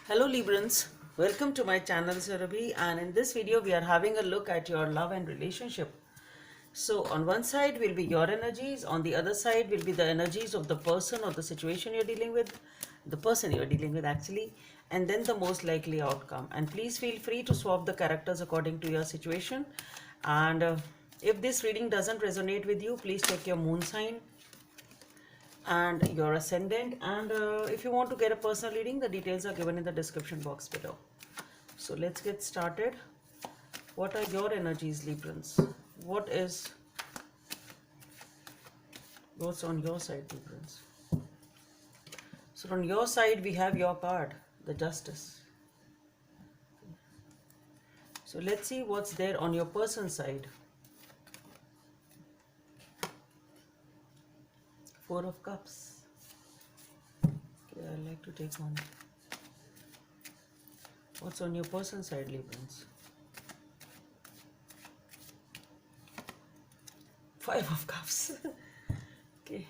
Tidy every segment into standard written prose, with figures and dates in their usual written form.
Hello Librans, welcome to my channel Surabhi, and in this video we are having a look at your love and relationship. So on one side will be your energies, on the other side will be the energies of the person or the situation you're dealing with, the person you're dealing with actually, and then the most likely outcome. And please feel free to swap the characters according to your situation. And if this reading doesn't resonate with you, please check your moon sign and your ascendant, and if you want to get a personal reading, the details are given in the description box below. So let's get started. What are your energies, Librans? What's on your side, Librans? So on your side we have your card, the Justice. So let's see what's there on your person's side. Four of Cups. Okay, I'd like to take one. What's on your person's side, Librans? Five of Cups. Okay.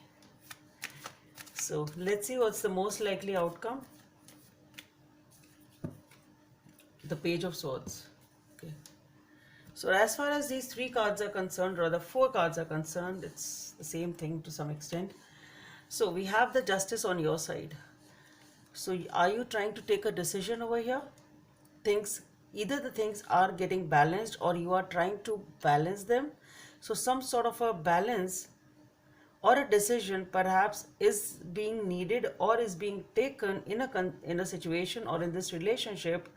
So let's see what's the most likely outcome. The Page of Swords. Okay. So as far as these three cards are concerned, rather four cards are concerned, it's the same thing to some extent. So we have the Justice on your side. So are you trying to take a decision over here? Either the things are getting balanced or you are trying to balance them. So some sort of a balance or a decision perhaps is being needed or is being taken in a situation or in this relationship,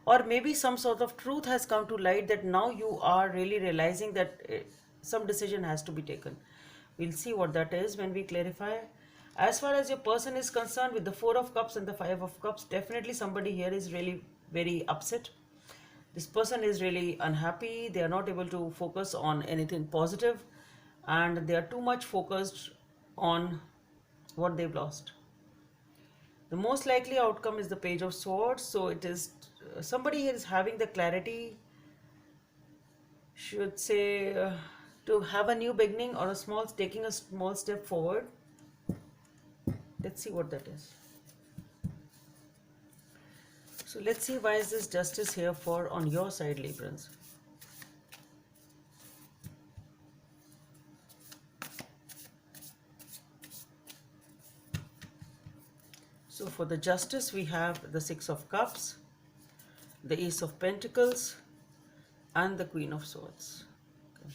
or maybe some sort of truth has come to light that now you are really realizing that some decision has to be taken. We'll see what that is when we clarify. As far as your person is concerned, with the Four of Cups and the Five of Cups, definitely somebody here is really very upset. This person is really unhappy. They are not able to focus on anything positive, and they are too much focused on what they've lost. The most likely outcome is the Page of Swords. So it is somebody here is having the clarity, should say, to have a new beginning or taking a small step forward. Let's see what that is. So let's see, why is this Justice here for on your side, Librans? So for the Justice we have the Six of Cups, the Ace of Pentacles, and the Queen of Swords. Okay.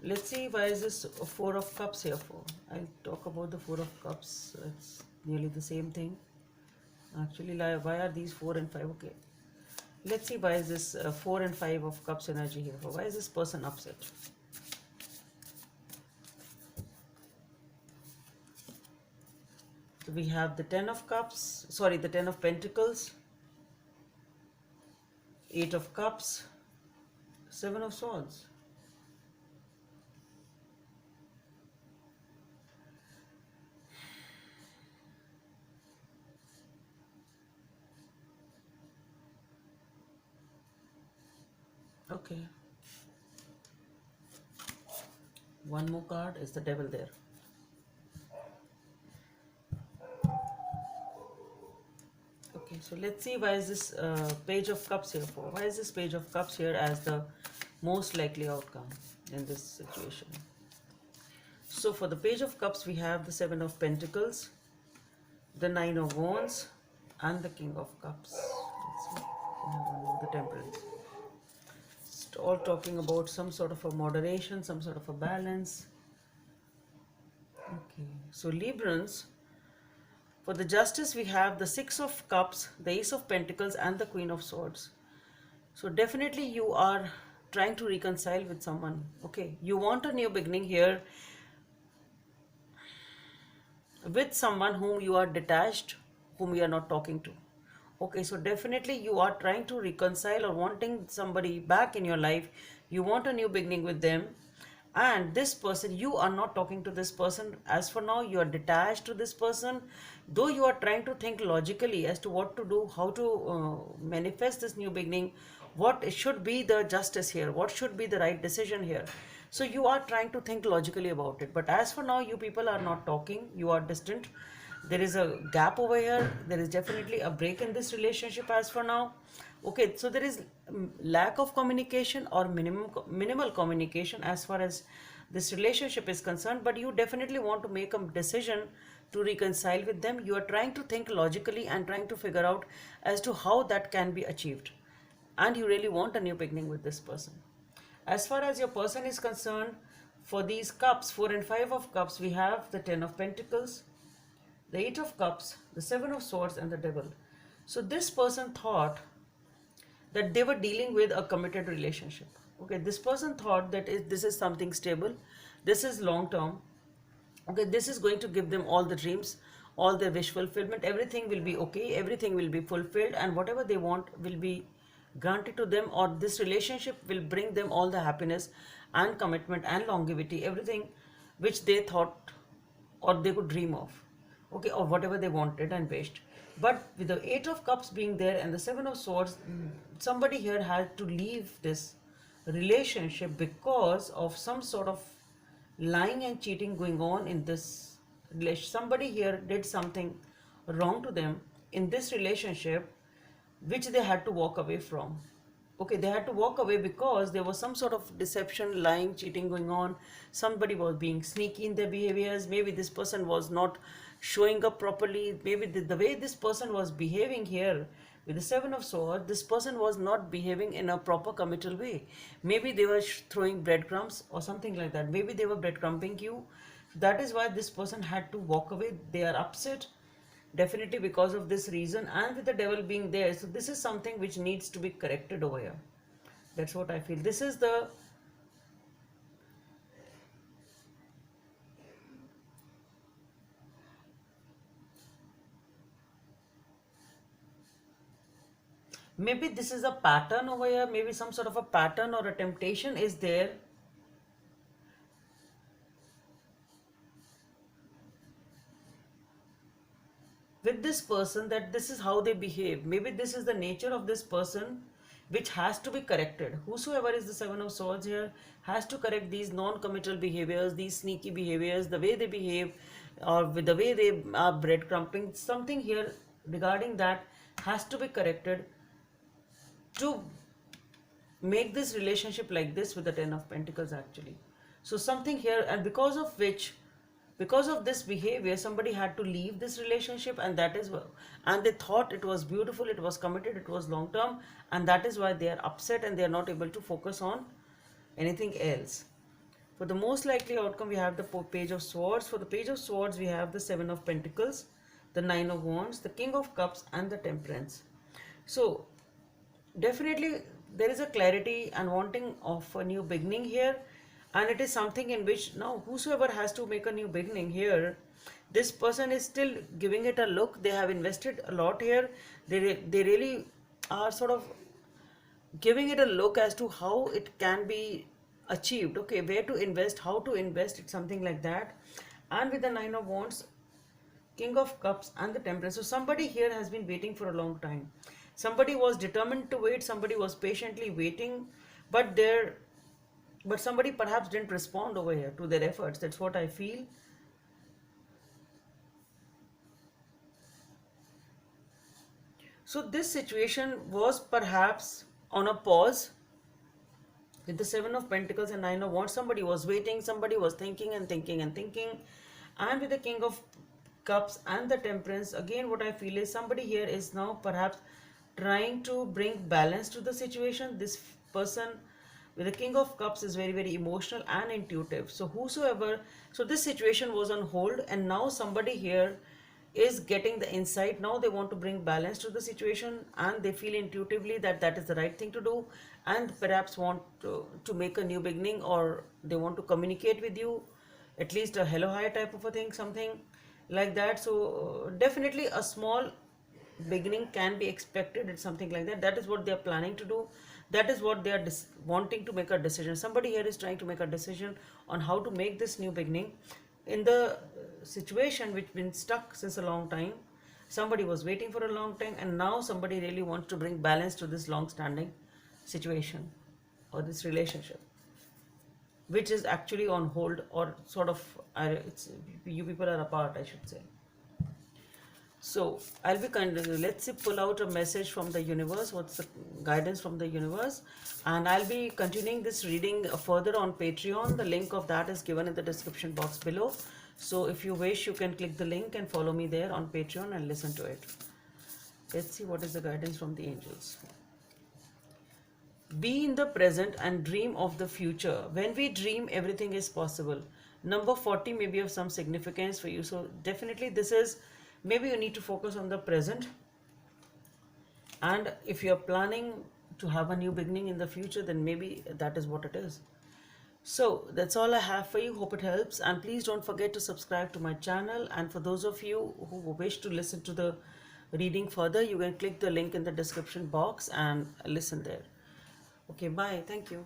Let's see, why is this Four of Cups here for? I'll talk about the Four of Cups. It's nearly the same thing. Actually, why are these 4 and 5? Okay. Let's see, why is this 4 and 5 of Cups energy here for? Why is this person upset? So we have the 10 of Cups, sorry, the 10 of Pentacles, 8 of Cups, 7 of Swords. Okay. One more card is the Devil there. Okay, so let's see, why is this Page of Cups here for? Why is this Page of Cups here as the most likely outcome in this situation? So for the Page of Cups we have the Seven of Pentacles, the Nine of Wands, and the King of Cups. Let's see, we have one more, the Temperance. It's all talking about some sort of a moderation, some sort of a balance. Okay, so Librans, for the Justice we have the Six of Cups, the Ace of Pentacles, and the Queen of Swords. So definitely you are trying to reconcile with someone. Okay, you want a new beginning here with someone whom you are detached, whom you are not talking to. Okay, so definitely you are trying to reconcile or wanting somebody back in your life. You want a new beginning with them, and this person, you are not talking to this person. As for now, you are detached to this person, though you are trying to think logically as to what to do, how to manifest this new beginning, what should be the justice here, what should be the right decision here. So you are trying to think logically about it. But as for now, you people are not talking, you are distant. There is a gap over here. There is definitely a break in this relationship as for now. Okay, so there is lack of communication or minimal communication as far as this relationship is concerned, but you definitely want to make a decision to reconcile with them. You are trying to think logically and trying to figure out as to how that can be achieved. And you really want a new beginning with this person. As far as your person is concerned, for these cups, 4 and 5 of cups, we have the 10 of pentacles, the 8 of cups, the 7 of swords, and the devil. So this person thought that they were dealing with a committed relationship. Okay, this person thought that this is something stable, this is long term. Okay, this is going to give them all the dreams, all their wish fulfillment, everything will be okay, everything will be fulfilled, and whatever they want will be granted to them, or this relationship will bring them all the happiness and commitment and longevity, everything which they thought or they could dream of, okay, or whatever they wanted and wished. But with the 8 of cups being there and the 7 of swords, somebody here had to leave this relationship because of some sort of lying and cheating going on in this relationship. Somebody here did something wrong to them in this relationship, which they had to walk away from. Okay, they had to walk away because there was some sort of deception, lying, cheating going on. Somebody was being sneaky in their behaviors. Maybe this person was not showing up properly. Maybe the way this person was behaving here with the 7 of swords, this person was not behaving in a proper committal way. Maybe they were throwing breadcrumbs or something like that. Maybe they were breadcrumbing you. That is why this person had to walk away. They are upset, definitely because of this reason, and with the devil being there. So this is something which needs to be corrected over here. That's what I feel. This is the maybe this is a pattern over here. Maybe some sort of a pattern or a temptation is there. With this person, that this is how they behave. Maybe this is the nature of this person which has to be corrected. Whosoever is the 7 of swords here has to correct these non-committal behaviors, these sneaky behaviors, the way they behave, or with the way they are breadcrumbing. Something here regarding that has to be corrected to make this relationship like this with the 10 of pentacles actually. So something here, and because of which, because of this behavior, somebody had to leave this relationship, and that is, and they thought it was beautiful, it was committed, it was long term, and that is why they are upset and they are not able to focus on anything else. For the most likely outcome, we have the page of swords. For the page of swords, we have the 7 of pentacles, the 9 of wands, the king of cups, and the temperance. So definitely there is a clarity and wanting of a new beginning here, and it is something in which now whosoever has to make a new beginning here, this person is still giving it a look. They have invested a lot here. They really are sort of giving it a look as to how it can be achieved. Okay, where to invest, how to invest, it's something like that. And with the 9 of wands, king of cups, and the temperance. So somebody here has been waiting for a long time. Somebody was determined to wait, somebody was patiently waiting, but somebody perhaps didn't respond over here to their efforts. That's what I feel. So this situation was perhaps on a pause with the 7 of pentacles and 9 of wands. Somebody was waiting, somebody was thinking and thinking and thinking. And with the king of cups and the temperance, again what I feel is somebody here is now perhaps trying to bring balance to the situation. This person with the king of cups is very, very emotional and intuitive. So so this situation was on hold, and now somebody here is getting the insight. Now they want to bring balance to the situation, and they feel intuitively that that is the right thing to do, and perhaps want to make a new beginning, or they want to communicate with you, at least a hello hi type of a thing, something like that. So definitely a small beginning can be expected. It's something like that. That is what they are planning to do. That is what they are wanting to make a decision. Somebody here is trying to make a decision on how to make this new beginning in the situation which been stuck since a long time. Somebody was waiting for a long time, and now somebody really wants to bring balance to this long standing situation or this relationship. which is actually on hold, or sort of, it's, you people are apart, I should say. So I'll be let's say pull out a message from the universe. What's the guidance from the universe? And I'll be continuing this reading further on Patreon. The link of that is given in the description box below. So if you wish, you can click the link and follow me there on Patreon and listen to it. Let's see what is the guidance from the angels. Be in the present and dream of the future. When we dream, everything is possible. Number 40 may be of some significance for you. So definitely this is, maybe you need to focus on the present. And if you're planning to have a new beginning in the future, then maybe that is what it is. So that's all I have for you. Hope it helps. And please don't forget to subscribe to my channel. And for those of you who wish to listen to the reading further, you can click the link in the description box and listen there. Okay, bye. Thank you.